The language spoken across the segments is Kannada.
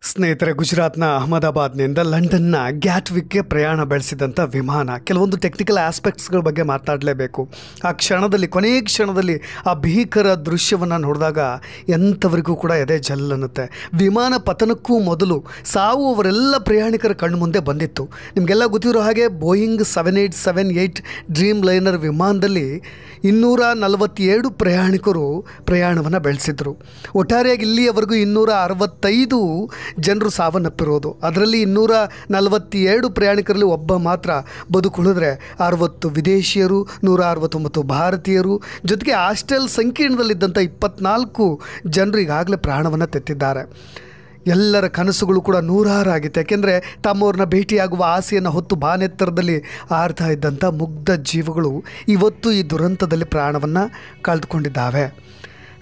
ಸ್ನೇಹಿತರೆ, ಗುಜರಾತ್ನ ಅಹಮದಾಬಾದ್ನಿಂದ ಲಂಡನ್ನ ಗ್ಯಾಟ್ವಿಕ್ಗೆ ಪ್ರಯಾಣ ಬೆಳೆಸಿದಂಥ ವಿಮಾನ. ಕೆಲವೊಂದು ಟೆಕ್ನಿಕಲ್ ಆಸ್ಪೆಕ್ಟ್ಸ್ಗಳ ಬಗ್ಗೆ ಮಾತಾಡಲೇಬೇಕು. ಆ ಕ್ಷಣದಲ್ಲಿ, ಕೊನೆಯ ಕ್ಷಣದಲ್ಲಿ ಆ ಭೀಕರ ದೃಶ್ಯವನ್ನು ನೋಡಿದಾಗ ಎಂಥವರಿಗೂ ಕೂಡ ಎದೆ ಜಲ್ ಅನ್ನುತ್ತೆ. ವಿಮಾನ ಪತನಕ್ಕೂ ಮೊದಲು ಸಾವು ಅವರೆಲ್ಲ ಪ್ರಯಾಣಿಕರ ಕಣ್ಣು ಮುಂದೆ ಬಂದಿತ್ತು. ನಿಮಗೆಲ್ಲ ಗೊತ್ತಿರೋ ಹಾಗೆ ಬೋಯಿಂಗ್ 7878 ಡ್ರೀಮ್ ಲೈನರ್ ವಿಮಾನದಲ್ಲಿ 247 ಪ್ರಯಾಣಿಕರು ಪ್ರಯಾಣವನ್ನು ಬೆಳೆಸಿದ್ರು. ಒಟ್ಟಾರೆಯಾಗಿ ಇಲ್ಲಿಯವರೆಗೂ 265 ಜನರು ಸಾವನ್ನಪ್ಪಿರೋದು. ಅದರಲ್ಲಿ 247 ಪ್ರಯಾಣಿಕರಲ್ಲಿ ಒಬ್ಬ ಮಾತ್ರ ಬದುಕುಳಿದ್ರೆ 60 ವಿದೇಶಿಯರು, 169 ಭಾರತೀಯರು, ಜೊತೆಗೆ ಹಾಸ್ಟೆಲ್ ಸಂಕೀರ್ಣದಲ್ಲಿದ್ದಂಥ 24 ಜನರು ಈಗಾಗಲೇ ಪ್ರಾಣವನ್ನು ತೆತ್ತಿದ್ದಾರೆ. ಎಲ್ಲರ ಕನಸುಗಳು ಕೂಡ ನೂರಾರಾಗಿತ್ತು. ಯಾಕೆಂದರೆ ತಮ್ಮವ್ರನ್ನ ಭೇಟಿಯಾಗುವ ಆಸೆಯನ್ನು ಹೊತ್ತು ಬಾನೆತ್ತರದಲ್ಲಿ ಆರ್ತಾ ಇದ್ದಂಥ ಮುಗ್ಧ ಜೀವಗಳು ಇವತ್ತು ಈ ದುರಂತದಲ್ಲಿ ಪ್ರಾಣವನ್ನು ಕಳೆದುಕೊಂಡಿದ್ದಾವೆ.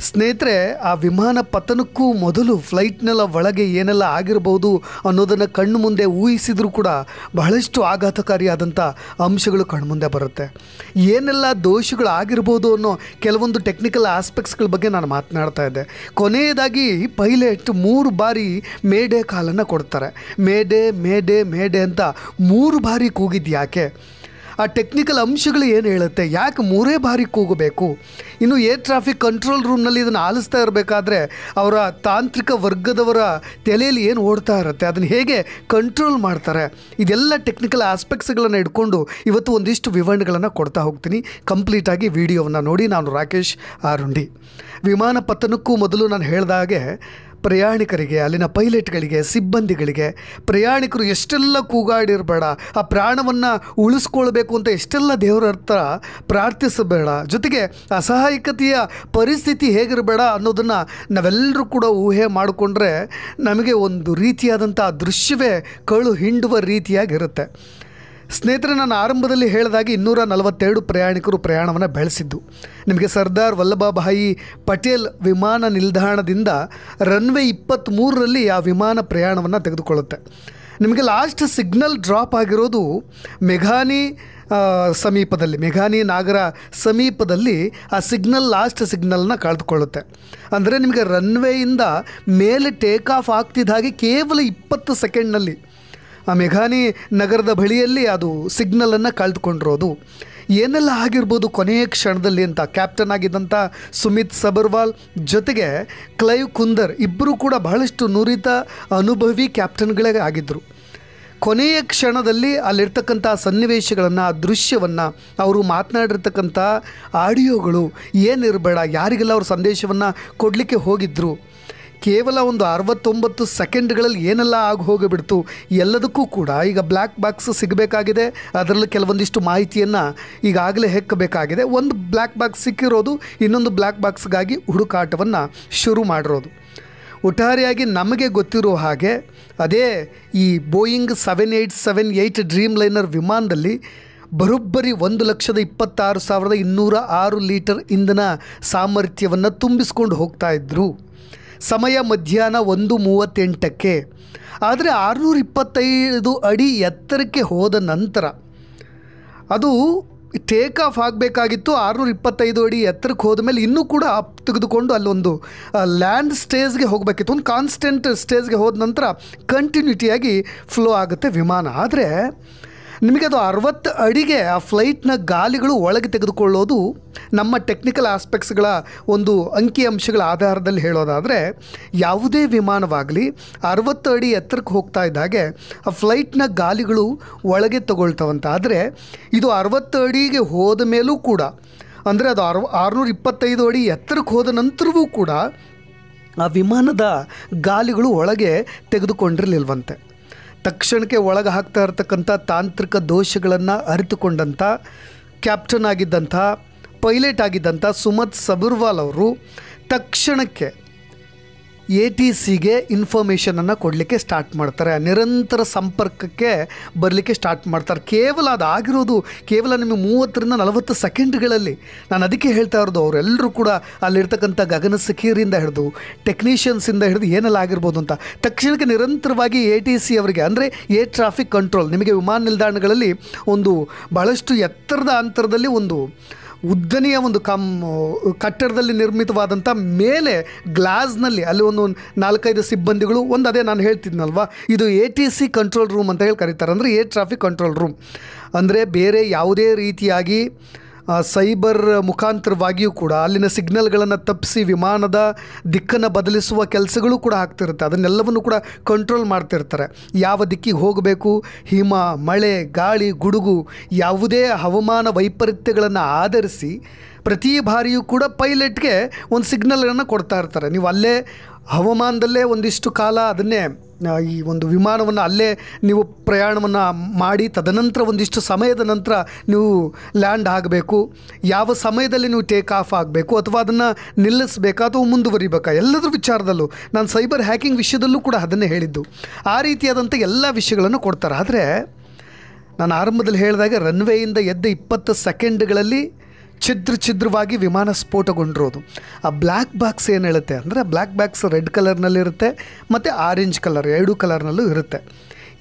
ಸ್ನೇಹಿತರೆ, ಆ ವಿಮಾನ ಪತನಕ್ಕೂ ಮೊದಲು ಫ್ಲೈಟ್ನೆಲ್ಲ ಒಳಗೆ ಏನೆಲ್ಲ ಆಗಿರ್ಬೋದು ಅನ್ನೋದನ್ನು ಕಣ್ಣು ಮುಂದೆ ಊಹಿಸಿದರೂ ಕೂಡ ಬಹಳಷ್ಟು ಆಘಾತಕಾರಿಯಾದಂಥ ಅಂಶಗಳು ಕಣ್ಮುಂದೆ ಬರುತ್ತೆ. ಏನೆಲ್ಲ ದೋಷಗಳು ಆಗಿರ್ಬೋದು ಅನ್ನೋ ಕೆಲವೊಂದು ಟೆಕ್ನಿಕಲ್ ಆಸ್ಪೆಕ್ಟ್ಸ್ಗಳ ಬಗ್ಗೆ ನಾನು ಮಾತನಾಡ್ತಾ ಇದ್ದೆ. ಕೊನೆಯದಾಗಿ ಪೈಲಟ್ 3 ಬಾರಿ ಮೇಡೇ ಕಾಲನ್ನು ಕೊಡ್ತಾರೆ. ಮೇಡೇ ಮೇಡೇ ಮೇಡೇ ಅಂತ 3 ಬಾರಿ ಕೂಗಿದ್ದು ಯಾಕೆ? ಆ ಟೆಕ್ನಿಕಲ್ ಅಂಶಗಳು ಏನು ಹೇಳುತ್ತೆ? ಯಾಕೆ 3 ಬಾರಿ ಕೂಗಬೇಕು? ಇನ್ನು ಏರ್ ಟ್ರಾಫಿಕ್ ಕಂಟ್ರೋಲ್ ರೂಮ್ನಲ್ಲಿ ಇದನ್ನು ಆಲಿಸ್ತಾ ಇರಬೇಕಾದ್ರೆ ಅವರ ತಾಂತ್ರಿಕ ವರ್ಗದವರ ತಲೆಯಲ್ಲಿ ಏನು ಓಡ್ತಾ ಇರುತ್ತೆ, ಅದನ್ನು ಹೇಗೆ ಕಂಟ್ರೋಲ್ ಮಾಡ್ತಾರೆ? ಇದೆಲ್ಲ ಟೆಕ್ನಿಕಲ್ ಆಸ್ಪೆಕ್ಟ್ಸ್ಗಳನ್ನು ಇಟ್ಕೊಂಡು ಇವತ್ತು ಒಂದಿಷ್ಟು ವಿವರಣೆಗಳನ್ನು ಕೊಡ್ತಾ ಹೋಗ್ತೀನಿ. ಕಂಪ್ಲೀಟಾಗಿ ವಿಡಿಯೋವನ್ನು ನೋಡಿ. ನಾನು ರಾಕೇಶ್ ಆರುಂಡಿ. ವಿಮಾನ ಪತನಕ್ಕೂ ಮೊದಲು ನಾನು ಹೇಳಿದಾಗೆ ಪ್ರಯಾಣಿಕರಿಗೆ, ಅಲ್ಲಿನ ಪೈಲಟ್ಗಳಿಗೆ, ಸಿಬ್ಬಂದಿಗಳಿಗೆ, ಪ್ರಯಾಣಿಕರು ಎಷ್ಟೆಲ್ಲ ಕೂಗಾಡಿರಬೇಡ, ಆ ಪ್ರಾಣವನ್ನು ಉಳಿಸ್ಕೊಳ್ಬೇಕು ಅಂತ ಎಷ್ಟೆಲ್ಲ ದೇವರ ಹತ್ರ ಪ್ರಾರ್ಥಿಸಬೇಡ, ಜೊತೆಗೆ ಅಸಹಾಯಕತೆಯ ಪರಿಸ್ಥಿತಿ ಹೇಗಿರಬೇಡ ಅನ್ನೋದನ್ನು ನಾವೆಲ್ಲರೂ ಕೂಡ ಊಹೆ ಮಾಡಿಕೊಂಡ್ರೆ ನಮಗೆ ಒಂದು ರೀತಿಯಾದಂಥ ದೃಶ್ಯವೇ ಕಳು ಹಿಂಡುವ ರೀತಿಯಾಗಿರುತ್ತೆ. ಸ್ನೇಹಿತರೆ, ನಾನು ಆರಂಭದಲ್ಲಿ ಹೇಳಿದಾಗೆ 242 ಪ್ರಯಾಣಿಕರು ಪ್ರಯಾಣವನ್ನು ಬೆಳೆಸಿದ್ದು. ನಿಮಗೆ ಸರ್ದಾರ್ ವಲ್ಲಭಭಾಯಿ ಪಟೇಲ್ ವಿಮಾನ ನಿಲ್ದಾಣದಿಂದ ರನ್ವೇ 23ರಲ್ಲಿ ಆ ವಿಮಾನ ಪ್ರಯಾಣವನ್ನು ತೆಗೆದುಕೊಳ್ಳುತ್ತೆ. ನಿಮಗೆ ಲಾಸ್ಟ್ ಸಿಗ್ನಲ್ ಡ್ರಾಪ್ ಆಗಿರೋದು ಮೆಘಾನಿ ಸಮೀಪದಲ್ಲಿ, ಮೆಘಾನಿ ನಾಗರ ಸಮೀಪದಲ್ಲಿ ಆ ಸಿಗ್ನಲ್, ಲಾಸ್ಟ್ ಸಿಗ್ನಲ್ನ ಕಳೆದುಕೊಳ್ಳುತ್ತೆ. ಅಂದರೆ ನಿಮಗೆ ರನ್ವೇಯಿಂದ ಮೇಲೆ ಟೇಕ್ ಆಫ್ ಆಗ್ತಿದ್ದ ಹಾಗೆ ಕೇವಲ 20 ಸೆಕೆಂಡ್ನಲ್ಲಿ ಆ ಮೆಘಾನಿ ನಗರದ ಬಳಿಯಲ್ಲಿ ಅದು ಸಿಗ್ನಲನ್ನು ಕಳೆದುಕೊಂಡಿರೋದು. ಏನೆಲ್ಲ ಆಗಿರ್ಬೋದು ಕೊನೆಯ ಕ್ಷಣದಲ್ಲಿ ಅಂತ ಕ್ಯಾಪ್ಟನ್ ಆಗಿದ್ದಂಥ ಸುಮಿತ್ ಸಬರ್ವಾಲ್ ಜೊತೆಗೆ ಕ್ಲೈವ್ ಕುಂದರ್ ಇಬ್ಬರೂ ಕೂಡ ಬಹಳಷ್ಟು ನುರಿತ ಅನುಭವಿ ಕ್ಯಾಪ್ಟನ್ಗಳೇ ಆಗಿದ್ದರು. ಕೊನೆಯ ಕ್ಷಣದಲ್ಲಿ ಅಲ್ಲಿರ್ತಕ್ಕಂಥ ಸನ್ನಿವೇಶಗಳನ್ನು, ದೃಶ್ಯವನ್ನು, ಅವರು ಮಾತನಾಡಿರ್ತಕ್ಕಂಥ ಆಡಿಯೋಗಳು ಏನಿರಬೇಡ, ಯಾರಿಗೆಲ್ಲ ಅವರು ಸಂದೇಶವನ್ನು ಕೊಡಲಿಕ್ಕೆ ಹೋಗಿದ್ದರು, ಕೇವಲ ಒಂದು 69 ಸೆಕೆಂಡ್ಗಳಲ್ಲಿ ಏನೆಲ್ಲ ಆಗಿ ಹೋಗಿಬಿಡ್ತು ಎಲ್ಲದಕ್ಕೂ ಕೂಡ ಈಗ ಬ್ಲ್ಯಾಕ್ ಬಾಕ್ಸ್ ಸಿಗಬೇಕಾಗಿದೆ. ಅದರಲ್ಲಿ ಕೆಲವೊಂದಿಷ್ಟು ಮಾಹಿತಿಯನ್ನು ಈಗಾಗಲೇ ಹೆಕ್ಕಬೇಕಾಗಿದೆ. ಒಂದು ಬ್ಲ್ಯಾಕ್ ಬಾಕ್ಸ್ ಸಿಕ್ಕಿರೋದು, ಇನ್ನೊಂದು ಬ್ಲ್ಯಾಕ್ ಬಾಕ್ಸ್ಗಾಗಿ ಹುಡುಕಾಟವನ್ನು ಶುರು ಮಾಡಿರೋದು. ಒಟ್ಟಾರೆಯಾಗಿ ನಮಗೆ ಗೊತ್ತಿರೋ ಹಾಗೆ ಅದೇ ಈ ಬೋಯಿಂಗ್ 7878 ಡ್ರೀಮ್ ಲೈನರ್ ವಿಮಾನದಲ್ಲಿ ಬರೋಬ್ಬರಿ 1,26,206 ಲೀಟರ್ ಇಂಧನ ಸಾಮರ್ಥ್ಯವನ್ನು ತುಂಬಿಸ್ಕೊಂಡು ಹೋಗ್ತಾ ಇದ್ದರು. ಸಮಯ ಮಧ್ಯಾಹ್ನ 1:38ಕ್ಕೆ. ಆದರೆ 625 ಅಡಿ ಎತ್ತರಕ್ಕೆ ಹೋದ ನಂತರ ಅದು ಟೇಕ್ ಆಫ್ ಆಗಬೇಕಾಗಿತ್ತು. 625 ಅಡಿ ಎತ್ತರಕ್ಕೆ ಹೋದ ಮೇಲೆ ಇನ್ನೂ ಕೂಡ ತೆಗೆದುಕೊಂಡು ಅಲ್ಲೊಂದು ಲ್ಯಾಂಡ್ ಸ್ಟೇಜ್ಗೆ ಹೋಗಬೇಕಿತ್ತು. ಒಂದು ಕಾನ್ಸ್ಟೆಂಟ್ ಸ್ಟೇಜ್ಗೆ ಹೋದ ನಂತರ ಕಂಟಿನ್ಯೂಟಿಯಾಗಿ ಫ್ಲೋ ಆಗುತ್ತೆ ವಿಮಾನ. ಆದರೆ ನಿಮಗೆ ಅದು 60 ಅಡಿಗೆ ಆ ಫ್ಲೈಟ್ನ ಗಾಲಿಗಳು ಒಳಗೆ ತೆಗೆದುಕೊಳ್ಳೋದು ನಮ್ಮ ಟೆಕ್ನಿಕಲ್ ಆಸ್ಪೆಕ್ಟ್ಸ್ಗಳ ಒಂದು ಅಂಕಿಅಂಶಗಳ ಆಧಾರದಲ್ಲಿ ಹೇಳೋದಾದರೆ, ಯಾವುದೇ ವಿಮಾನವಾಗಲಿ 60 ಅಡಿ ಎತ್ತರಕ್ಕೆ ಹೋಗ್ತಾ ಇದ್ದಾಗೆ ಆ ಫ್ಲೈಟ್ನ ಗಾಲಿಗಳು ಒಳಗೆ ತಗೊಳ್ತಾವಂತ. ಆದರೆ ಇದು 60 ಅಡಿಗೆ ಹೋದ ಮೇಲೂ ಕೂಡ, ಅಂದರೆ ಅದು 625 ಅಡಿ ಎತ್ತರಕ್ಕೆ ಹೋದ ನಂತರವೂ ಕೂಡ ಆ ವಿಮಾನದ ಗಾಲಿಗಳು ಒಳಗೆ ತೆಗೆದುಕೊಂಡಿರಲಿಲ್ವಂತೆ. ತಕ್ಷಣಕ್ಕೆ ಒಳಗೆ ಹಾಕ್ತಾ ಇರತಕ್ಕಂಥ ತಾಂತ್ರಿಕ ದೋಷಗಳನ್ನು ಅರಿತುಕೊಂಡಂಥ ಕ್ಯಾಪ್ಟನ್ ಆಗಿದ್ದಂಥ, ಪೈಲಟ್ ಆಗಿದ್ದಂಥ ಸುಮಿತ್ ಸಬರ್ವಾಲ್ ಅವರು ತಕ್ಷಣಕ್ಕೆ ATCಗೆ ಇನ್ಫಾರ್ಮೇಷನನ್ನು ಕೊಡಲಿಕ್ಕೆ ಸ್ಟಾರ್ಟ್ ಮಾಡ್ತಾರೆ. ನಿರಂತರ ಸಂಪರ್ಕಕ್ಕೆ ಬರಲಿಕ್ಕೆ ಸ್ಟಾರ್ಟ್ ಮಾಡ್ತಾರೆ. ಕೇವಲ ಅದಾಗಿರೋದು ಕೇವಲ ನಿಮಗೆ 30ರಿಂದ 40 ಸೆಕೆಂಡ್ಗಳಲ್ಲಿ. ನಾನು ಅದಕ್ಕೆ ಹೇಳ್ತಾ ಇರೋದು, ಅವರೆಲ್ಲರೂ ಕೂಡ ಅಲ್ಲಿರ್ತಕ್ಕಂಥ ಗಗನ ಸಖಿಯರಿಂದ ಹಿಡಿದು ಟೆಕ್ನಿಷಿಯನ್ಸಿಂದ ಹಿಡಿದು ಏನೆಲ್ಲ ಆಗಿರ್ಬೋದು ಅಂತ ತಕ್ಷಣಕ್ಕೆ ನಿರಂತರವಾಗಿ ATC ಅವರಿಗೆ, ಅಂದರೆ ಏರ್ ಟ್ರಾಫಿಕ್ ಕಂಟ್ರೋಲ್, ನಿಮಗೆ ವಿಮಾನ ನಿಲ್ದಾಣಗಳಲ್ಲಿ ಒಂದು ಭಾಳಷ್ಟು ಎತ್ತರದ ಅಂತರದಲ್ಲಿ ಒಂದು ಉದ್ದನೆಯ ಒಂದು ಕಟ್ಟಡದಲ್ಲಿ ನಿರ್ಮಿತವಾದಂಥ ಮೇಲೆ ಗ್ಲಾಸ್ನಲ್ಲಿ ಅಲ್ಲಿ ಒಂದು 4-5 ಸಿಬ್ಬಂದಿಗಳು ಅದೇ ನಾನು ಹೇಳ್ತಿದ್ನಲ್ವ, ಇದು ATC ಕಂಟ್ರೋಲ್ ರೂಮ್ ಅಂತ ಹೇಳಿ ಕರೀತಾರೆ. ಅಂದರೆ ಏರ್ ಟ್ರಾಫಿಕ್ ಕಂಟ್ರೋಲ್ ರೂಮ್ ಅಂದರೆ ಬೇರೆ ಯಾವುದೇ ರೀತಿಯಾಗಿ ಸೈಬರ್ ಮುಖಾಂತರವಾಗಿಯೂ ಕೂಡ ಅಲ್ಲಿನ ಸಿಗ್ನಲ್ಗಳನ್ನು ತಪ್ಪಿಸಿ ವಿಮಾನದ ದಿಕ್ಕನ್ನು ಬದಲಿಸುವ ಕೆಲಸಗಳು ಕೂಡ ಆಗ್ತಿರುತ್ತೆ. ಅದನ್ನೆಲ್ಲವನ್ನು ಕೂಡ ಕಂಟ್ರೋಲ್ ಮಾಡ್ತಿರ್ತಾರೆ. ಯಾವ ದಿಕ್ಕಿಗೆ ಹೋಗಬೇಕು, ಹಿಮ, ಮಳೆ, ಗಾಳಿ, ಗುಡುಗು, ಯಾವುದೇ ಹವಾಮಾನ ವೈಪರೀತ್ಯಗಳನ್ನು ಆಧರಿಸಿ ಪ್ರತಿ ಬಾರಿಯೂ ಕೂಡ ಪೈಲಟ್ಗೆ ಒಂದು ಸಿಗ್ನಲ್ಗಳನ್ನು ಕೊಡ್ತಾ ಇರ್ತಾರೆ. ನೀವು ಅಲ್ಲೇ ಹವಾಮಾನದಲ್ಲೇ ಒಂದಿಷ್ಟು ಕಾಲ ಅದನ್ನೇ ಈ ಒಂದು ವಿಮಾನವನ್ನು ಅಲ್ಲೇ ನೀವು ಪ್ರಯಾಣವನ್ನು ಮಾಡಿ ತದನಂತರ ಒಂದಿಷ್ಟು ಸಮಯದ ನಂತರ ನೀವು ಲ್ಯಾಂಡ್ ಆಗಬೇಕು, ಯಾವ ಸಮಯದಲ್ಲಿ ನೀವು ಟೇಕ್ ಆಫ್ ಆಗಬೇಕು ಅಥವಾ ಅದನ್ನು ನಿಲ್ಲಿಸಬೇಕಾ ಅಥವಾ ಮುಂದುವರಿಬೇಕಾ, ಎಲ್ಲದರ ವಿಚಾರದಲ್ಲೂ ನಾನು ಸೈಬರ್ ಹ್ಯಾಕಿಂಗ್ ವಿಷಯದಲ್ಲೂ ಕೂಡ ಅದನ್ನೇ ಹೇಳಿದ್ದು. ಆ ರೀತಿಯಾದಂಥ ಎಲ್ಲ ವಿಷಯಗಳನ್ನು ಕೊಡ್ತಾರೆ. ಆದರೆ ನಾನು ಆರಂಭದಲ್ಲಿ ಹೇಳಿದಾಗ ರನ್ವೇಯಿಂದ ಎದ್ದ 20 ಸೆಕೆಂಡ್ಗಳಲ್ಲಿ ಛಿದ್ರವಾಗಿ ವಿಮಾನ ಸ್ಫೋಟಗೊಂಡಿರೋದು. ಆ ಬ್ಲ್ಯಾಕ್ ಬಾಕ್ಸ್ ಏನು ಹೇಳುತ್ತೆ ಅಂದರೆ, ಬ್ಲ್ಯಾಕ್ ಬಾಕ್ಸ್ ರೆಡ್ ಕಲರ್ನಲ್ಲಿರುತ್ತೆ ಮತ್ತು ಆರೆಂಜ್ ಕಲರ್ 2 ಕಲರ್ನಲ್ಲೂ ಇರುತ್ತೆ.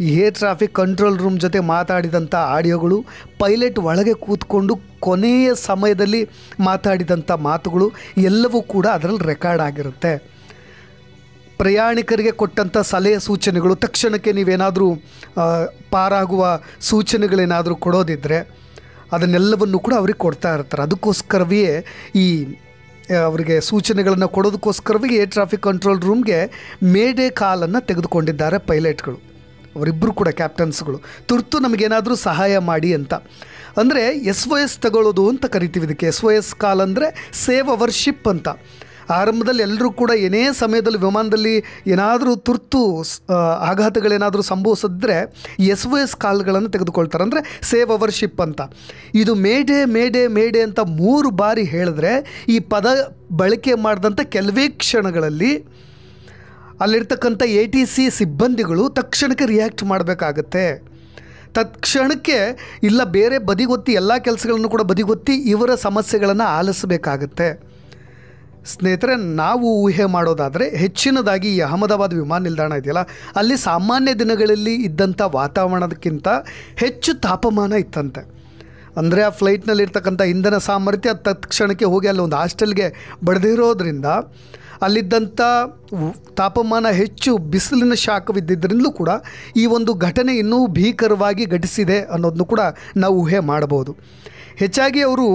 ಈ ಏರ್ ಟ್ರಾಫಿಕ್ ಕಂಟ್ರೋಲ್ ರೂಮ್ ಜೊತೆ ಮಾತಾಡಿದಂಥ ಆಡಿಯೋಗಳು, ಪೈಲಟ್ ಒಳಗೆ ಕೂತ್ಕೊಂಡು ಕೊನೆಯ ಸಮಯದಲ್ಲಿ ಮಾತಾಡಿದಂಥ ಮಾತುಗಳು ಎಲ್ಲವೂ ಕೂಡ ಅದರಲ್ಲಿ ರೆಕಾರ್ಡ್ ಆಗಿರುತ್ತೆ. ಪ್ರಯಾಣಿಕರಿಗೆ ಕೊಟ್ಟಂಥ ಸಲಹೆ ಸೂಚನೆಗಳು, ತಕ್ಷಣಕ್ಕೆ ನೀವೇನಾದರೂ ಪಾರಾಗುವ ಸೂಚನೆಗಳೇನಾದರೂ ಕೊಡೋದಿದ್ದರೆ ಅದನ್ನೆಲ್ಲವನ್ನು ಕೂಡ ಅವ್ರಿಗೆ ಕೊಡ್ತಾ ಇರ್ತಾರೆ. ಅದಕ್ಕೋಸ್ಕರವೇ ಈ ಅವರಿಗೆ ಸೂಚನೆಗಳನ್ನು ಕೊಡೋದಕ್ಕೋಸ್ಕರವೇ ಏರ್ ಟ್ರಾಫಿಕ್ ಕಂಟ್ರೋಲ್ ರೂಮ್ಗೆ ಮೇಡೇ ಕಾಲನ್ನು ತೆಗೆದುಕೊಂಡಿದ್ದಾರೆ ಪೈಲಟ್ಗಳು. ಅವರಿಬ್ಬರು ಕೂಡ ಕ್ಯಾಪ್ಟನ್ಸ್ಗಳು. ತುರ್ತು ನಮಗೇನಾದರೂ ಸಹಾಯ ಮಾಡಿ ಅಂತ. ಅಂದರೆ SOS ತಗೊಳ್ಳೋದು ಅಂತ ಕರಿತೀವಿ ಇದಕ್ಕೆ. SOS ಕಾಲ್ ಅಂದರೆ ಸೇವ್ ಅವರ್ ಶಿಪ್ ಅಂತ. ಆರಂಭದಲ್ಲಿ ಎಲ್ಲರೂ ಕೂಡ ಏನೇ ಸಮಯದಲ್ಲಿ ವಿಮಾನದಲ್ಲಿ ಏನಾದರೂ ತುರ್ತು ಆಘಾತಗಳೇನಾದರೂ ಸಂಭವಿಸಿದ್ರೆ SOS ಕಾಲ್ಗಳನ್ನು ತೆಗೆದುಕೊಳ್ತಾರೆ. ಅಂದರೆ ಸೇವ್ ಅವರ್ ಶಿಪ್ ಅಂತ. ಇದು ಮೇಡೇ ಮೇಡೇ ಮೇಡೇ ಅಂತ 3 ಬಾರಿ ಹೇಳಿದ್ರೆ ಈ ಪದ ಬಳಕೆ ಮಾಡಿದಂಥ ಕೆಲವೇ ಕ್ಷಣಗಳಲ್ಲಿ ಅಲ್ಲಿರ್ತಕ್ಕಂಥ ATC ಸಿಬ್ಬಂದಿಗಳು ತಕ್ಷಣಕ್ಕೆ ರಿಯಾಕ್ಟ್ ಮಾಡಬೇಕಾಗತ್ತೆ. ತಕ್ಷಣಕ್ಕೆ ಇಲ್ಲ ಬೇರೆ ಬದಿಗೊತ್ತಿ ಎಲ್ಲ ಕೆಲಸಗಳನ್ನು ಕೂಡ ಬದಿಗೊತ್ತಿ ಇವರ ಸಮಸ್ಯೆಗಳನ್ನು ಆಲಿಸಬೇಕಾಗತ್ತೆ. ಸ್ನೇಹಿತರೆ, ನಾವು ಊಹೆ ಮಾಡೋದಾದರೆ ಹೆಚ್ಚಿನದಾಗಿ ಈ ಅಹಮದಾಬಾದ್ ವಿಮಾನ ನಿಲ್ದಾಣ ಇದೆಯಲ್ಲ, ಅಲ್ಲಿ ಸಾಮಾನ್ಯ ದಿನಗಳಲ್ಲಿ ಇದ್ದಂಥ ವಾತಾವರಣದಕ್ಕಿಂತ ಹೆಚ್ಚು ತಾಪಮಾನ ಇತ್ತಂತೆ. ಅಂದರೆ ಆ ಫ್ಲೈಟ್ನಲ್ಲಿರ್ತಕ್ಕಂಥ ಇಂಧನ ಸಾಮರ್ಥ್ಯ ತಕ್ಷಣಕ್ಕೆ ಹೋಗಿ ಅಲ್ಲಿ ಒಂದು ಹಾಸ್ಟೆಲ್ಗೆ ಬಡ್ದಿರೋದ್ರಿಂದ ಅಲ್ಲಿದ್ದಂಥ ತಾಪಮಾನ ಹೆಚ್ಚು ಬಿಸಿಲಿನ ಶಾಖವಿದ್ದಿದ್ದರಿಂದಲೂ ಕೂಡ ಈ ಒಂದು ಘಟನೆ ಇನ್ನೂ ಭೀಕರವಾಗಿ ಘಟಿಸಿದೆ ಅನ್ನೋದನ್ನು ಕೂಡ ನಾವು ಊಹೆ ಮಾಡಬಹುದು. ಹೆಚ್ಚಾಗಿ ಅವರು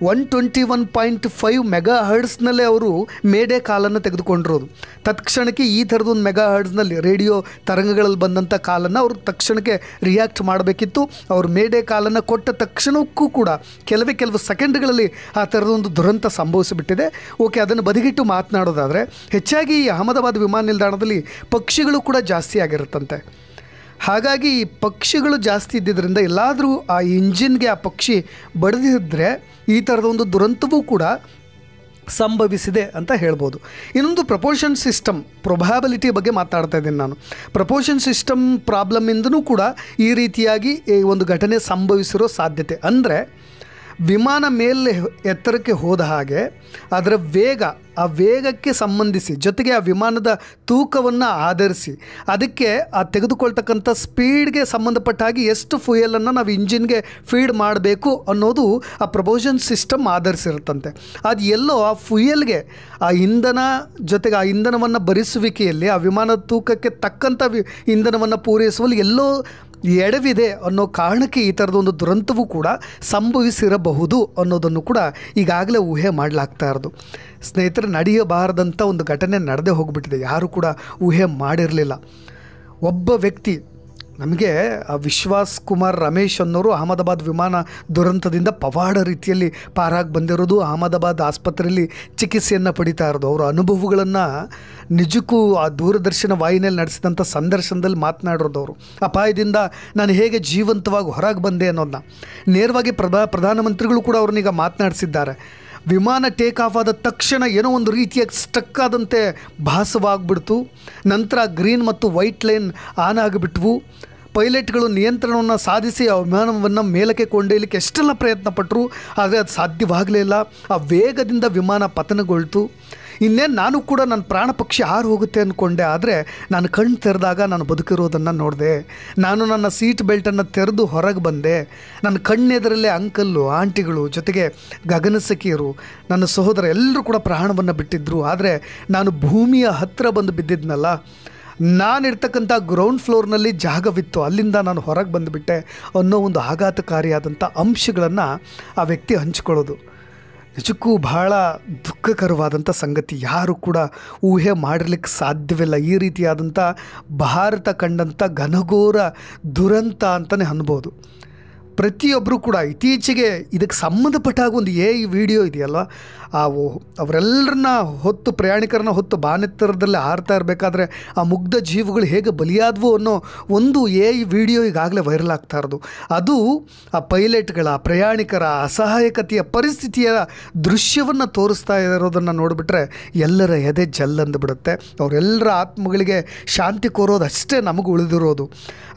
121.5 ಮೆಗಾ ಹರ್ಡ್ಸ್ನಲ್ಲೇ ಅವರು ಮೇಡೇ ಕಾಲನ್ನು ತೆಗೆದುಕೊಂಡಿರೋದು. ತತ್ಕ್ಷಣಕ್ಕೆ ಈ ಥರದೊಂದು ಮೆಗಾ ಹರ್ಡ್ಸ್ನಲ್ಲಿ ರೇಡಿಯೋ ತರಂಗಗಳಲ್ಲಿ ಬಂದಂಥ ಕಾಲನ್ನು ಅವರು ತಕ್ಷಣಕ್ಕೆ ರಿಯಾಕ್ಟ್ ಮಾಡಬೇಕಿತ್ತು. ಅವರು ಮೇಡೇ ಕಾಲನ್ನು ಕೊಟ್ಟ ತಕ್ಷಣಕ್ಕೂ ಕೂಡ ಕೆಲವು ಸೆಕೆಂಡ್ಗಳಲ್ಲಿ ಆ ಥರದೊಂದು ದುರಂತ ಸಂಭವಿಸಿಬಿಟ್ಟಿದೆ. ಓಕೆ, ಅದನ್ನು ಬದಿಗಿಟ್ಟು ಮಾತನಾಡೋದಾದರೆ ಹೆಚ್ಚಾಗಿ ಈ ಅಹಮದಾಬಾದ್ ವಿಮಾನ ನಿಲ್ದಾಣದಲ್ಲಿ ಪಕ್ಷಿಗಳು ಕೂಡ ಜಾಸ್ತಿ ಆಗಿರುತ್ತಂತೆ. ಹಾಗಾಗಿ ಈ ಪಕ್ಷಿಗಳು ಜಾಸ್ತಿ ಇದ್ದಿದ್ದರಿಂದ ಎಲ್ಲಾದರೂ ಆ ಇಂಜಿನ್ಗೆ ಆ ಪಕ್ಷಿ ಬಡಿದಿದ್ದರೆ ಈ ಥರದ ಒಂದು ದುರಂತವೂ ಕೂಡ ಸಂಭವಿಸಿದೆ ಅಂತ ಹೇಳ್ಬೋದು. ಇನ್ನೊಂದು ಪ್ರಪೋರ್ಷನ್ ಸಿಸ್ಟಮ್ ಪ್ರೊಬಾಬಿಲಿಟಿ ಬಗ್ಗೆ ಮಾತಾಡ್ತಾ ಇದ್ದೀನಿ ನಾನು. ಪ್ರಪೋರ್ಷನ್ ಸಿಸ್ಟಮ್ ಪ್ರಾಬ್ಲಮಿಂದನೂ ಕೂಡ ಈ ರೀತಿಯಾಗಿ ಈ ಒಂದು ಘಟನೆ ಸಂಭವಿಸಿರೋ ಸಾಧ್ಯತೆ. ಅಂದರೆ ವಿಮಾನ ಮೇಲೆ ಎತ್ತರಕ್ಕೆ ಹೋದ ಹಾಗೆ ಅದರ ಆ ವೇಗಕ್ಕೆ ಸಂಬಂಧಿಸಿ ಜೊತೆಗೆ ಆ ವಿಮಾನದ ತೂಕವನ್ನು ಆಧರಿಸಿ ಅದಕ್ಕೆ ಆ ತೆಗೆದುಕೊಳ್ತಕ್ಕಂಥ ಸ್ಪೀಡ್ಗೆ ಸಂಬಂಧಪಟ್ಟ ಹಾಗೆ ಎಷ್ಟು ಫ್ಯೂಯಲನ್ನು ನಾವು ಇಂಜಿನ್ಗೆ ಫೀಡ್ ಮಾಡಬೇಕು ಅನ್ನೋದು ಆ ಪ್ರಪೋರ್ಷನ್ ಸಿಸ್ಟಮ್ ಆಧರಿಸಿರುತ್ತಂತೆ. ಅದು ಎಲ್ಲೋ ಆ ಫ್ಯೂಯಲ್ಗೆ ಆ ಇಂಧನ ಜೊತೆಗೆ ಆ ಇಂಧನವನ್ನು ಭರಿಸುವಿಕೆಯಲ್ಲಿ ಆ ವಿಮಾನದ ತೂಕಕ್ಕೆ ತಕ್ಕಂಥ ಇಂಧನವನ್ನು ಪೂರೈಸುವಲ್ಲಿ ಎಲ್ಲೋ ಎಡವಿದೆ ಅನ್ನೋ ಕಾರಣಕ್ಕೆ ಈ ಥರದೊಂದು ದುರಂತವೂ ಕೂಡ ಸಂಭವಿಸಿರಬಹುದು ಅನ್ನೋದನ್ನು ಕೂಡ ಈಗಾಗಲೇ ಊಹೆ ಮಾಡಲಾಗ್ತಾ ಇರೋದು. ಸ್ನೇಹಿತರೆ, ನಡೆಯಬಾರದಂಥ ಒಂದು ಘಟನೆ ನಡೆದೇ ಹೋಗಿಬಿಟ್ಟಿದೆ. ಯಾರೂ ಕೂಡ ಊಹೆ ಮಾಡಿರಲಿಲ್ಲ. ಒಬ್ಬ ವ್ಯಕ್ತಿ, ನಮಗೆ ವಿಶ್ವಾಸ್ ಕುಮಾರ್ ರಮೇಶ್ ಅನ್ನೋರು ಅಹಮದಾಬಾದ್ ವಿಮಾನ ದುರಂತದಿಂದ ಪವಾಡ ರೀತಿಯಲ್ಲಿ ಪಾರಾಗಿ ಬಂದಿರೋದು, ಅಹಮದಾಬಾದ್ ಆಸ್ಪತ್ರೆಯಲ್ಲಿ ಚಿಕಿತ್ಸೆಯನ್ನು ಪಡಿತಾ ಇರೋದು. ಅವರ ಅನುಭವಗಳನ್ನು ನಿಜಕ್ಕೂ ಆ ದೂರದರ್ಶನ ವಾಹಿನಿಯಲ್ಲಿ ನಡೆಸಿದಂಥ ಸಂದರ್ಶನದಲ್ಲಿ ಮಾತನಾಡಿರೋದು. ಅವರು ಅಪಾಯದಿಂದ ನಾನು ಹೇಗೆ ಜೀವಂತವಾಗಿ ಹೊರಗೆ ಬಂದೆ ಅನ್ನೋದನ್ನ ನೇರವಾಗಿ ಪ್ರಧಾನಮಂತ್ರಿಗಳು ಕೂಡ ಅವ್ರನ್ನೀಗ ಮಾತನಾಡಿಸಿದ್ದಾರೆ. ವಿಮಾನ ಟೇಕ್ ಆಫ್ ಆದ ತಕ್ಷಣ ಏನೋ ಒಂದು ರೀತಿಯಾಗಿ ಸ್ಟಕ್ ಆದಂತೆ ಭಾಸವಾಗ್ಬಿಡ್ತು. ನಂತರ ಗ್ರೀನ್ ಮತ್ತು ವೈಟ್ ಲೈನ್ ಆನ್ ಆಗಿಬಿಟ್ವು. ಪೈಲಟ್ಗಳು ನಿಯಂತ್ರಣವನ್ನು ಸಾಧಿಸಿ ಆ ವಿಮಾನವನ್ನು ಮೇಲಕ್ಕೆ ಕೊಂಡೊಯ್ಯಲಿಕ್ಕೆ ಎಷ್ಟೆಲ್ಲ ಪ್ರಯತ್ನ ಪಟ್ಟರು, ಆದರೆ ಅದು ಸಾಧ್ಯವಾಗಲೇ ಇಲ್ಲ. ಆ ವೇಗದಿಂದ ವಿಮಾನ ಪತನಗೊಳ್ತು. ಇನ್ನೇನು ನಾನು ಕೂಡ ನನ್ನ ಪ್ರಾಣ ಪಕ್ಷಿ ಹಾರು ಹೋಗುತ್ತೆ ಅಂದ್ಕೊಂಡೆ. ಆದರೆ ನಾನು ಕಣ್ಣು ತೆರೆದಾಗ ನಾನು ಬದುಕಿರೋದನ್ನು ನೋಡಿದೆ. ನಾನು ನನ್ನ ಸೀಟ್ ಬೆಲ್ಟನ್ನು ತೆರೆದು ಹೊರಗೆ ಬಂದೆ. ನನ್ನ ಕಣ್ಣೆದರಲ್ಲೇ ಅಂಕಲ್ಲು, ಆಂಟಿಗಳು, ಜೊತೆಗೆ ಗಗನಸಖಿಯರು, ನನ್ನ ಸಹೋದರ ಎಲ್ಲರೂ ಕೂಡ ಪ್ರಾಣವನ್ನು ಬಿಟ್ಟಿದ್ದರು. ಆದರೆ ನಾನು ಭೂಮಿಯ ಹತ್ತಿರ ಬಂದು ಬಿದ್ದಿದ್ನಲ್ಲ, ನಾನಿರ್ತಕ್ಕಂಥ ಗ್ರೌಂಡ್ ಫ್ಲೋರ್ನಲ್ಲಿ ಜಾಗವಿತ್ತು, ಅಲ್ಲಿಂದ ನಾನು ಹೊರಗೆ ಬಂದುಬಿಟ್ಟೆ ಅನ್ನೋ ಒಂದು ಆಘಾತಕಾರಿಯಾದಂಥ ಅಂಶಗಳನ್ನು ಆ ವ್ಯಕ್ತಿ ಹಂಚ್ಕೊಳ್ಳೋದು ನಿಜಕ್ಕೂ ಬಹಳ ದುಃಖಕರವಾದಂಥ ಸಂಗತಿ. ಯಾರು ಕೂಡ ಊಹೆ ಮಾಡಿರ್ಲಿಕ್ಕೆ ಸಾಧ್ಯವಿಲ್ಲ. ಈ ರೀತಿಯಾದಂಥ ಭಾರತ ಕಂಡಂಥ ಘನಘೋರ ದುರಂತ ಅಂತಲೇ ಅನ್ಬೋದು. ಪ್ರತಿಯೊಬ್ಬರು ಕೂಡ ಇತ್ತೀಚೆಗೆ ಇದಕ್ಕೆ ಸಂಬಂಧಪಟ್ಟಾಗ ಒಂದು ವಿಡಿಯೋ ಇದೆಯಲ್ವ, ಅವರೆಲ್ಲರನ್ನ ಹೊತ್ತು, ಪ್ರಯಾಣಿಕರನ್ನ ಹೊತ್ತು ಬಾನೆತ್ತರದಲ್ಲಿ ಹಾರ್ತಾ ಇರಬೇಕಾದ್ರೆ ಆ ಮುಗ್ಧ ಜೀವಗಳು ಹೇಗೆ ಬಲಿಯಾದವು ಅನ್ನೋ ಒಂದು ವಿಡಿಯೋ ಈಗಾಗಲೇ ವೈರಲ್ ಆಗ್ತಾ ಇರೋದು. ಅದು ಆ ಪೈಲಟ್ಗಳ, ಪ್ರಯಾಣಿಕರ ಅಸಹಾಯಕತೆಯ ಪರಿಸ್ಥಿತಿಯ ದೃಶ್ಯವನ್ನು ತೋರಿಸ್ತಾ ಇರೋದನ್ನು ನೋಡಿಬಿಟ್ರೆ ಎಲ್ಲರ ಎದೆ ಜಲ್ಲಂದುಬಿಡುತ್ತೆ. ಅವರೆಲ್ಲರ ಆತ್ಮಗಳಿಗೆ ಶಾಂತಿ ಕೋರೋದು ಅಷ್ಟೇ ನಮಗೆ ಉಳಿದಿರೋದು.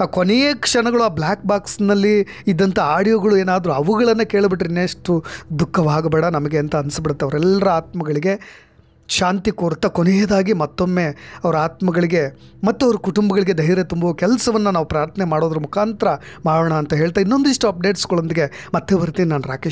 ಆ ಕೊನೆಯ ಕ್ಷಣಗಳು ಆ ಬ್ಲ್ಯಾಕ್ ಬಾಕ್ಸ್ನಲ್ಲಿ ಇದ್ದಂಥ ಆಡಿಯೋಗಳು ಏನಾದರೂ ಅವುಗಳನ್ನು ಕೇಳಿಬಿಟ್ರೆ ಇನ್ನೆಷ್ಟು ದುಃಖವಾಗಬೇಡ ನಮಗೆ ಅಂತ ಅನಿಸ್ಬಿಡುತ್ತೆ. ಅವರೆಲ್ಲರ ಆತ್ಮಗಳಿಗೆ ಶಾಂತಿ ಕೋರ್ತಾ ಕೊನೆಯದಾಗಿ ಮತ್ತೊಮ್ಮೆ ಅವರ ಆತ್ಮಗಳಿಗೆ ಮತ್ತು ಅವ್ರ ಕುಟುಂಬಗಳಿಗೆ ಧೈರ್ಯ ತುಂಬುವ ಕೆಲಸವನ್ನು ನಾವು ಪ್ರಾರ್ಥನೆ ಮಾಡೋದ್ರ ಮುಖಾಂತರ ಮಾಡೋಣ ಅಂತ ಹೇಳ್ತಾ ಇನ್ನೊಂದಿಷ್ಟು ಅಪ್ಡೇಟ್ಸ್ಗಳೊಂದಿಗೆ ಮತ್ತೆ ಬರ್ತೀನಿ. ನಾನು ರಾಕೇಶ್.